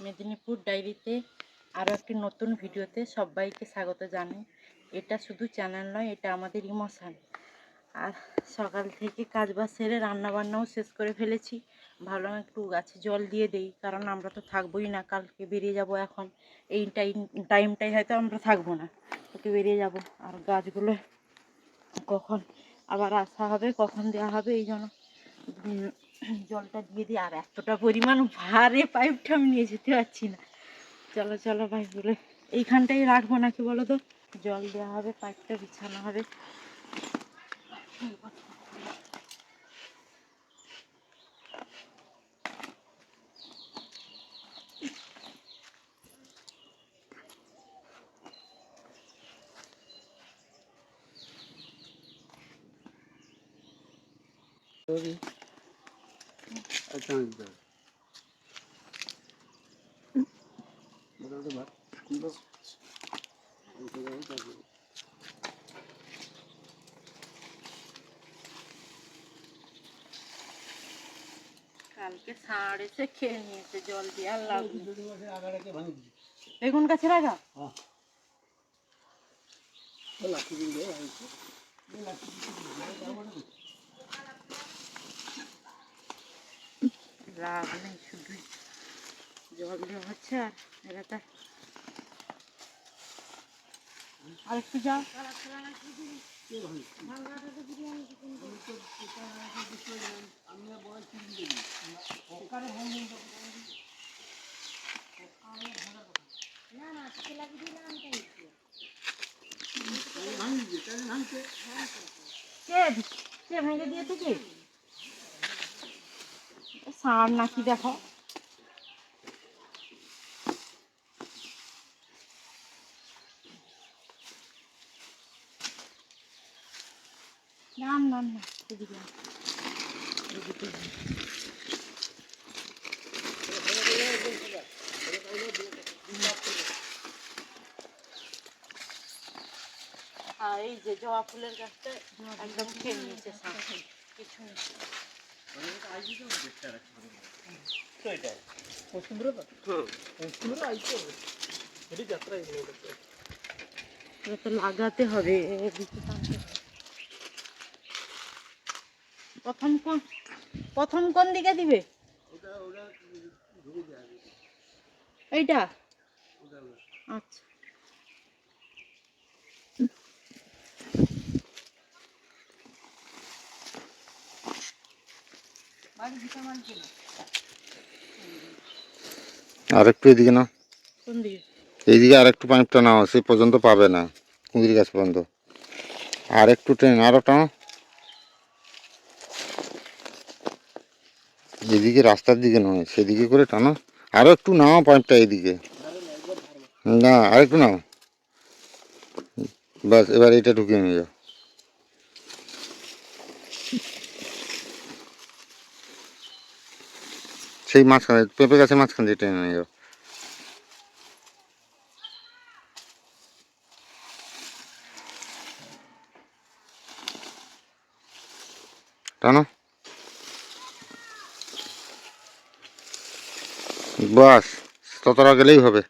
মেদিনীপুর ডায়েরিতে আরও একটি নতুন ভিডিওতে সবাইকে স্বাগত জানাই। এটা শুধু চ্যানেল নয়, এটা আমাদের ইমোশান। আর সকাল থেকে কাজবাজ সেরে রান্নাবান্নাও শেষ করে ফেলেছি। ভাবলাম একটু গাছে জল দিয়ে দেই, কারণ আমরা তো থাকবোই না, কালকে বেরিয়ে যাব। এখন এই টাইমটাই হয়তো আমরা থাকবো না, ওকে বেরিয়ে যাব। আর গাছগুলো কখন আবার আসা হবে, কখন দেওয়া হবে, এই জন্য জলটা দিয়ে দিই। আর এতটা পরিমাণ ভারে পাইপটা আমি নিয়ে যেতে পারছি না। চলো চলো পাইপগুলো এইখানটাই রাখবো নাকি বলো তো, জল দেওয়া হবে, পাইপটা বিছানো হবে। কালকে ষাঁড় এসে খেয়ে নিয়েছে, জল দিয়ে আর লাগবে। বেগুন গাছের আগা লাভ নেই, শুধু জল দেওয়া হচ্ছে। আর এলাকা আর একটু যাও। কে ভেঙে দিয়েছে কি ষাঁড় নাকি দেখো। নাম নাম না এদিকে এদিকে আর এই যে জবা ফুলের গাছটা একদম খেয়ে নিয়েছে ষাঁড়, কিছু নেই। তো লাগাতে হবে, প্রথম কোন দিকে দিবে? এইটা আচ্ছা। আর একটু এদিকে নাও, কোন দিকে? এইদিকে আর একটু পাইপটা নাও, সে পর্যন্ত পাবে না, কুঁদির গাছ পর্যন্ত। আর একটু ট্রেন আরো টানো, এদিকে রাস্তার দিকে নয়, সেদিকে করে টানো। আরো একটু নাও পাইপটা এইদিকে, না আর একটু নাও, বাস। এবার এটা ঢুকিয়ে নিয়ে যাও। সেই মাঝখানে পেঁপে গাছের মাঝখান দিয়ে টেনে নিয়ে যাও, টানো, বাস। ততটা গেলেই হবে,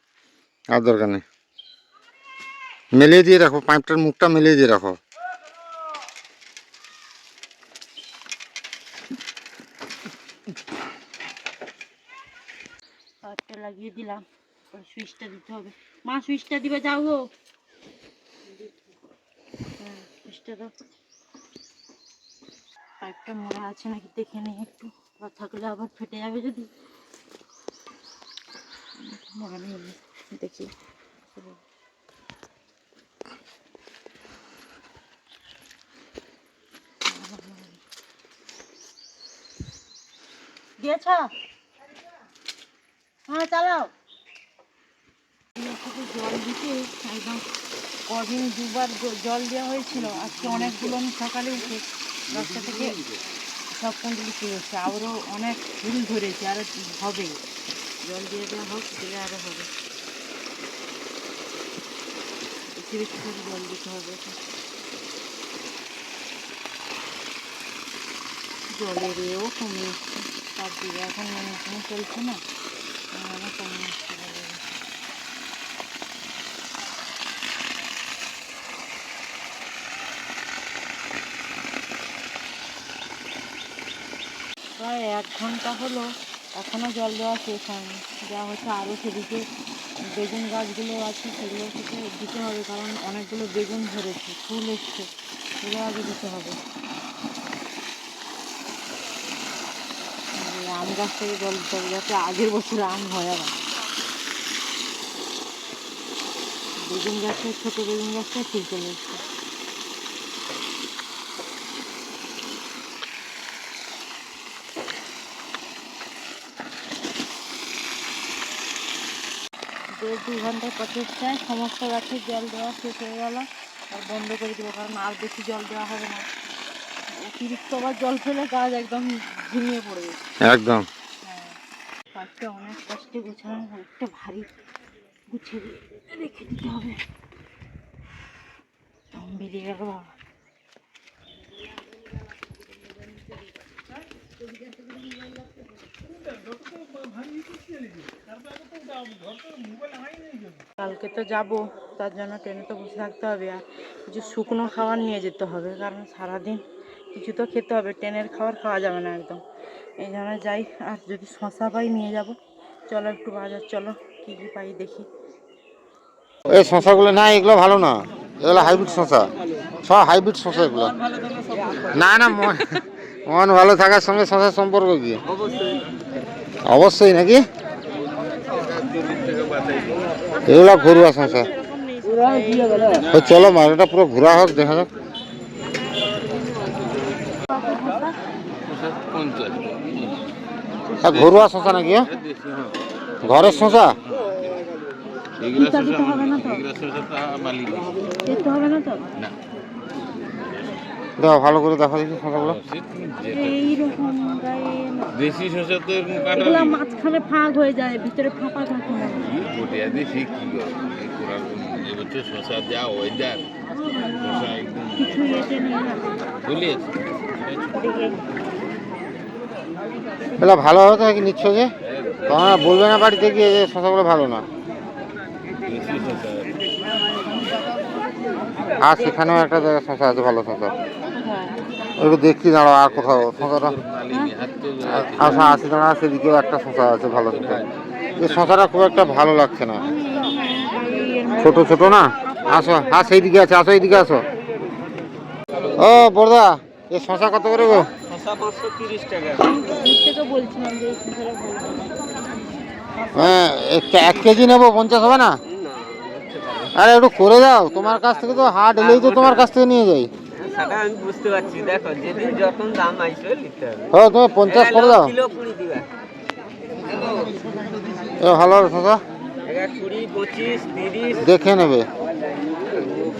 আর দরকার নেই। মেলিয়ে দিয়ে রাখো, পাইপটার মুখটা মেলিয়ে দিয়ে রাখো। পাইপটা লাগিয়ে দিলাম, সুইচটা দিতে হবে। মা সুইচটা দিবে, যাও গো। হ্যাঁ সুইচটা দাও। পাইপটা মোড়া আছে নাকি দেখে নিই একটু, বা থাকলে আবার ফেটে যাবে যদি। মোড়া নেই, দেখি। দিয়েছ? হ্যাঁ চালাও। জল দিতে একদম কদিন দুবার জল দেওয়া হয়েছিল। আজকে অনেকগুলো আমি সকালে উঠে রাস্তা থেকে সব কুণ্ডলি কিনেছে, আরও অনেক ফুল ধরেছে, আরও হবে। জল দিয়ে দেওয়া হোক, দিলে আরও হবে। বেশি বেশি করে জল দিতে হবে। জলের এও কমে এসছে, তার দিকে এখন মনে চলছে না, কমে 1 ঘন্টা হলো, এখনও জল দেওয়া শেষ হয়নি। যা হচ্ছে আরও সেদিকে বেগুন গাছগুলো আছে, সেগুলো থেকে দিতে হবে, কারণ অনেকগুলো বেগুন ধরেছে, ফুল এসছে, সেগুলো আগে দিতে হবে। আম গাছ থেকে জল দিতে হবে যাতে আগের বছর আম হয়। আবার বেগুন গাছে, ছোটো বেগুন গাছটা ফুল চলে এসছে। দেড় 2 ঘন্টার প্রচেষ্টায় সমস্ত গাছে জল দেওয়া শেষ হয়ে গেল। আর বন্ধ করে দেবো, কারণ আর বেশি জল দেওয়া হবে না। অতিরিক্ত আবার জল ফেলে গাছ একদম ঝিমিয়ে পড়বে একদম। হ্যাঁ, পাটটা অনেক কষ্টে গুছানো, অনেকটা ভারী, গুছিয়ে রেখে দিতে হবে। দম বেরিয়ে গেল বাবা। কালকে তো যাব, তার জন্য ট্রেনে তো বসে থাকতে হবে, আর কিছু শুকনো খাবার নিয়ে যেতে হবে, কারণ সারাদিন কিছু তো খেতে হবে, ট্রেনের খাবার খাওয়া যাবে না একদম। এই জন্য যাই, আর যদি শশা পাই নিয়ে যাব। চলো একটু বাজার চলো, কী কী পাই দেখি। এই শশাগুলো না, এগুলো ভালো না, এগুলো হাইব্রিড শশা, সব হাইব্রিড শশা এগুলো। না না, মন ভালো থাকার সঙ্গে শশার সম্পর্ক কি? অবশ্যই নাকি, এগুলো ঘরুয়া শশা। ওই চলো মালটা পুরো ঘোরা হোক, দেখা যাক। ঘরুয়া শশা নাকি? ঘরের শশা? দেখো ভালো করে, দেখো দেখি শশাগুলো। দেশি শসা তো এগুলো মাঝখানে ফাঁক হয়ে যায়, ভিতরে ফাঁপা থাকে না। দেশি কি এবছর শসা যা ওয়েদার, শসা একদম কিছু এতে নেই না। এগুলো ভালো হবে তো নাকি নিচ্ছ যে? তোমরা বলবে না বাড়িতে গিয়ে যে শশাগুলো ভালো না? দেশি শসা। আর সেখানেও একটা জায়গায় শশা আছে, ভালো শশা। হ্যাঁ, একটু দেখি দাঁড়াও, আর কোথাও শশাটা মালিনী হাত তো আচ্ছা আছে, দাঁড়া, সেদিকেও একটা শশা আছে, ভালো শশা। এই শশাটা খুব একটা ভালো লাগছে না, ছোট ছোট না। আসো, হ্যাঁ সেই দিকে আছে, আসো এইদিকে আসো। ও বড়দা, এই শশা কত করে গো? শসা 530 টাকা। দূর থেকে বলছিলাম যে এই শসাটা ভালো হবে। হ্যাঁ, 1 কেজি নেবো, 50 হবে না? আরে একটু করে দাও, তোমার কাছ থেকে তো হাট এলেই তো তোমার কাছ থেকে নিয়ে যাই। সেটা আমি বুঝতে পারছি, দেখো যেদিন যখন দাম আইসে নিতে হবে। ও তুমি 50 করে দাও। কিলো 20 দিবা, এ ভালো হবে শশা, এটা 20, 25, 30 দেখে নেবে।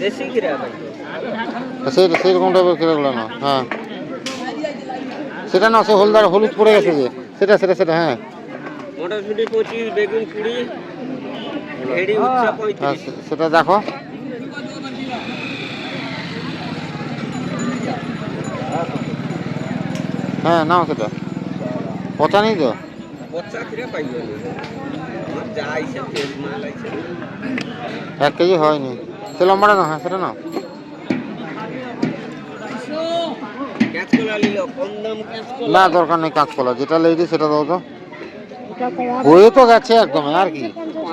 দেশি কিরা ভাই। সেইরকম টাইপের কিলোগুলো না। হ্যাঁ সেটা না, সে হলদার হলুদ পড়ে গেছে যে, সেটা সেটা সেটা হ্যাঁ। মটরশুঁটি 25, বেগুন 20, ভেড়ি উচ্চা হ্যাঁ 35। সেটা দেখো। হ্যাঁ নাও, সেটা পচা নেই তো? বচ্চা কিরা পাইবে না, আমার যা আইসে ফ্রেশ মাল আইসে। 1 কেজি হয়নি, সে লম্বাটা না, হ্যাঁ সেটা নাও। কাঁচকলা নিল, কম দাম কাঁচকলা। না দরকার নেই কাঁচকলা, যেটা লেগেছে সেটা দাও তো। এটা কমা হয়ে তো গেছে একদম, আর কি।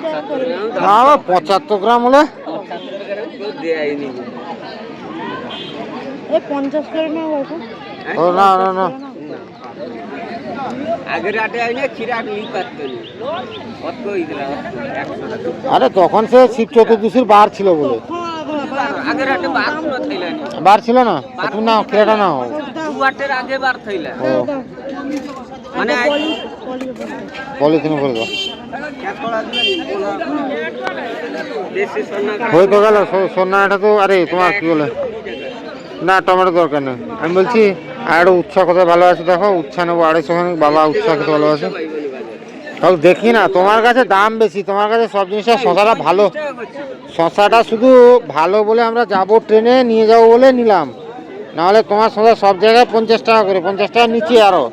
75 গ্রাম না 75 গ্রাম হলে 75 গ্রাম কেউ দেয়নি। এই 50 করে নাও বাবু। ও না না না, আগের রাতে আইনে খিরা নিই পারতো না, কত ইদরা 100 টাকা। আরে তখন সে শিব চতুর্দশীর বার ছিল বলে। আগের রাতে বার কোনো থইলানি, বার ছিল না, তুমি নাও, কেরাটা নাও। 2 ওয়াটের আগে বার থইলা, ও মানে পলিথিনে ভরে দাও। কাঁচকলা দিলে দেশি সোনা হয়ে তো গেল সোনা, এটা তো। আরে তোমার কি বলে, না টমেটো দরকার নেই, আমি বলছি আর একটা উচ্ছা কোথায় ভালো আছে দেখো, উচ্ছা নেবো 250 খানিক, বাবা উচ্ছা খেতে ভালো আছে। তাহলে দেখি না, তোমার কাছে দাম বেশি, তোমার কাছে সব জিনিসটা, শশাটা ভালো, শশাটা শুধু ভালো বলে আমরা যাব, ট্রেনে নিয়ে যাবো বলে নিলাম, নাহলে তোমার শশা সব জায়গায় 50 টাকা করে, 50 টাকা নিচে আরও,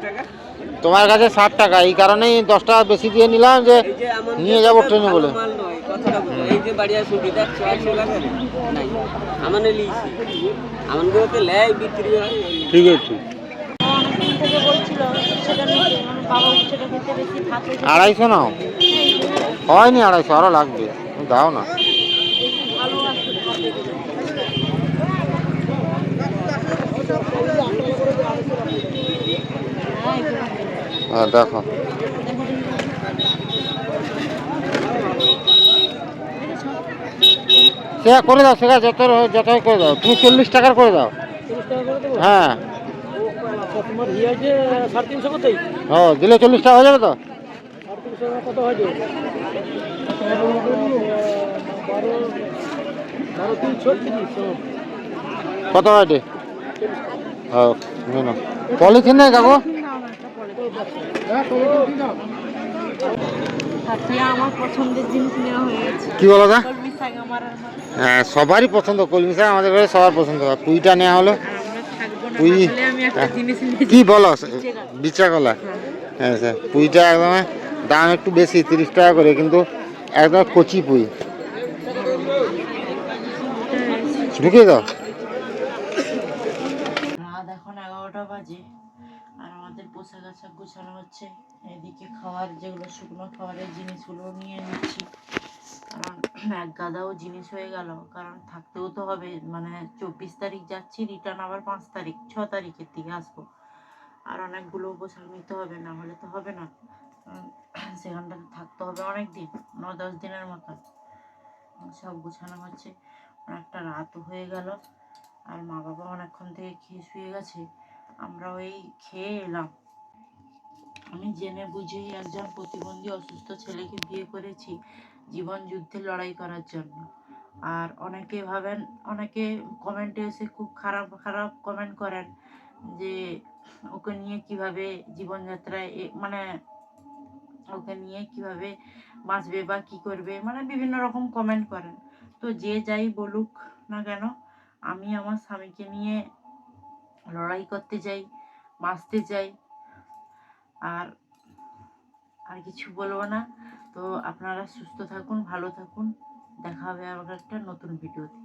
তোমার কাছে 60 টাকা, এই কারণেই 10 টাকা বেশি দিয়ে নিলাম, যে নিয়ে যাবো ট্রেনে বলে। মাল নয়, কথাটা বুঝো। এই যে বাড়ি আসুন এটা 100 লাগে নাই, আমানে লিছি, আমানগুলোতে লেয় বিক্রি হয়। ঠিক আছে। থেকে বলছিল উচ্ছেটা নিতে, মানে বাবা উচ্ছেটা খেতে বেশি ভাতে খেতে 250 নাও, হয়নি 250, আরো লাগবে, তুমি দাও না। ভালো আছে ভাতে গেলে। হ্যাঁ, এগুলো নেই। হ্যাঁ দেখো, দেখো দেখি। দেখেছো? সে করে দাও, সেটা যত যত হয় করে দাও, তুমি 40 টাকার করে দাও। হ্যাঁ, তোমার ই আছে 350 করতেই ও দিলে 40 টাকা হয়ে যাবে তো। 350 কত হয় যে 12 কত হয় রে? ও নিন, পলিথিন নেই কাকু? তারপরে আমার পছন্দের জিনিস নেওয়া হয়ে গেছে। কি বলো দা? কলমি শাক আমার আর হ্যাঁ সবারই পছন্দ, কলমি শাক আমাদের ঘরে সবার পছন্দ হয়। পুঁইটা নেওয়া হলো। আমরা থাকবো না, পুঁই তাহলে আমি একটা জিনিস নিয়েছি। কি বলো, বিচে গাছ। বিচা কলা? হ্যাঁ। হ্যাঁ স্যার, পুঁইটা একদম দাম একটু বেশি, 30 টাকা করে, কিন্তু একদম কচি পুঁই। ঢুকিয়ে দাও। রাত এখন 11টা বাজে, আর আমাদের পোশাক আশাক গোছানো হচ্ছে। এদিকে খাওয়ার যেগুলো শুকনো খাবারের জিনিসগুলো নিয়ে নিচ্ছি, কারণ এক গাদাও জিনিস হয়ে গেল, কারণ থাকতেও তো হবে। মানে 24 তারিখ যাচ্ছি, রিটার্ন আবার 5 তারিখ 6 তারিখের দিকে আসবো। আর অনেকগুলো পোশাক নিতে হবে, না হলে তো হবে না। সেখানটাতে থাকতে হবে অনেক দিন, 9-10 দিনের মতো। সব গোছানো হচ্ছে। অনেকটা রাতও হয়ে গেল, আর মা বাবা অনেকক্ষণ থেকে খেয়ে শুয়ে গেছে, আমরাও এই খেয়ে এলাম। আমি জেনে বুঝেই একজন প্রতিবন্ধী অসুস্থ ছেলেকে বিয়ে করেছি জীবন যুদ্ধে লড়াই করার জন্য। আর অনেকে ভাবেন, অনেকে কমেন্টে এসে খুব খারাপ খারাপ কমেন্ট করেন যে ওকে নিয়ে কিভাবে জীবনযাত্রায় মানে ওকে নিয়ে কিভাবে বাঁচবে বা কি করবে, মানে বিভিন্ন রকম কমেন্ট করেন। তো যে যাই বলুক না কেন, আমি আমার স্বামীকে নিয়ে লড়াই করতে চাই, বাঁচতে চাই। আর আর কিছু বলবো না। তো আপনারা সুস্থ থাকুন, ভালো থাকুন। দেখা হবে আবার একটা নতুন ভিডিওতে।